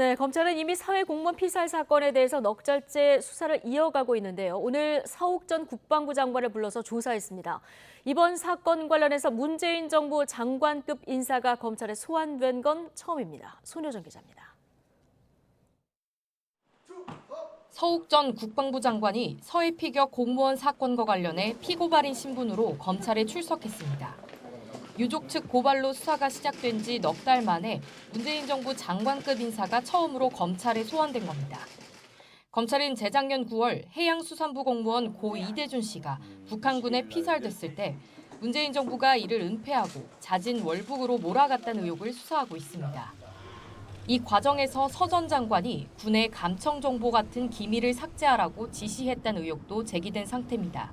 네, 검찰은 이미 사회 공무원 피살 사건에 대해서 넉 달째 수사를 이어가고 있는데요. 오늘 서욱 전 국방부 장관을 불러서 조사했습니다. 이번 사건 관련해서 문재인 정부 장관급 인사가 검찰에 소환된 건 처음입니다. 손효정 기자입니다. 서욱 전 국방부 장관이 서해 피격 공무원 사건과 관련해 피고발인 신분으로 검찰에 출석했습니다. 유족 측 고발로 수사가 시작된 지 넉 달 만에 문재인 정부 장관급 인사가 처음으로 검찰에 소환된 겁니다. 검찰은 재작년 9월 해양수산부 공무원 고 이대준 씨가 북한군에 피살됐을 때 문재인 정부가 이를 은폐하고 자진 월북으로 몰아갔다는 의혹을 수사하고 있습니다. 이 과정에서 서 전 장관이 군의 감청 정보 같은 기밀을 삭제하라고 지시했다는 의혹도 제기된 상태입니다.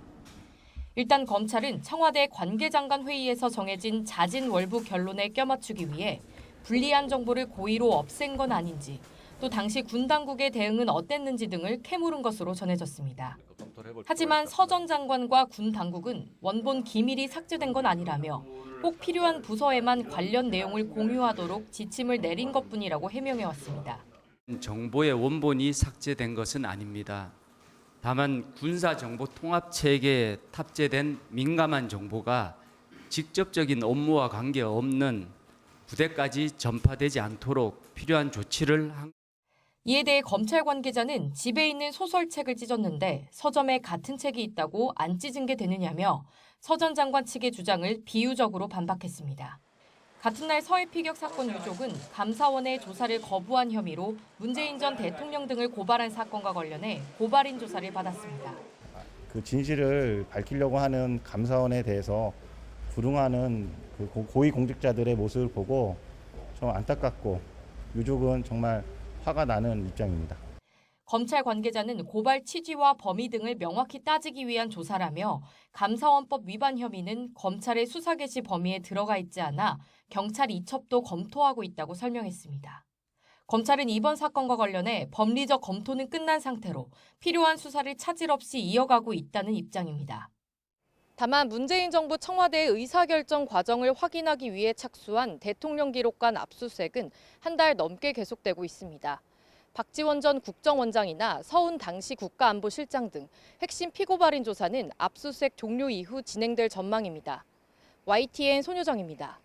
일단 검찰은 청와대 관계장관 회의에서 정해진 자진 월북 결론에 껴맞추기 위해 불리한 정보를 고의로 없앤 건 아닌지, 또 당시 군 당국의 대응은 어땠는지 등을 캐물은 것으로 전해졌습니다. 하지만 서 전 장관과 군 당국은 원본 기밀이 삭제된 건 아니라며 꼭 필요한 부서에만 관련 내용을 공유하도록 지침을 내린 것뿐이라고 해명해왔습니다. 정보의 원본이 삭제된 것은 아닙니다. 다만 군사정보통합체계에 탑재된 민감한 정보가 직접적인 업무와 관계없는 부대까지 전파되지 않도록 필요한 조치를 한. 이에 대해 검찰 관계자는 집에 있는 소설책을 찢었는데 서점에 같은 책이 있다고 안 찢은 게 되느냐며 서 전 장관 측의 주장을 비유적으로 반박했습니다. 같은 날 서해 피격 사건 유족은 감사원의 조사를 거부한 혐의로 문재인 전 대통령 등을 고발한 사건과 관련해 고발인 조사를 받았습니다. 그 진실을 밝히려고 하는 감사원에 대해서 불응하는 그 고위 공직자들의 모습을 보고 좀 안타깝고 유족은 정말 화가 나는 입장입니다. 검찰 관계자는 고발 취지와 범위 등을 명확히 따지기 위한 조사라며 감사원법 위반 혐의는 검찰의 수사 개시 범위에 들어가 있지 않아 경찰 이첩도 검토하고 있다고 설명했습니다. 검찰은 이번 사건과 관련해 법리적 검토는 끝난 상태로 필요한 수사를 차질 없이 이어가고 있다는 입장입니다. 다만 문재인 정부 청와대의 의사결정 과정을 확인하기 위해 착수한 대통령 기록관 압수수색은 한 달 넘게 계속되고 있습니다. 박지원 전 국정원장이나 서훈 당시 국가안보실장 등 핵심 피고발인 조사는 압수수색 종료 이후 진행될 전망입니다. YTN 손효정입니다.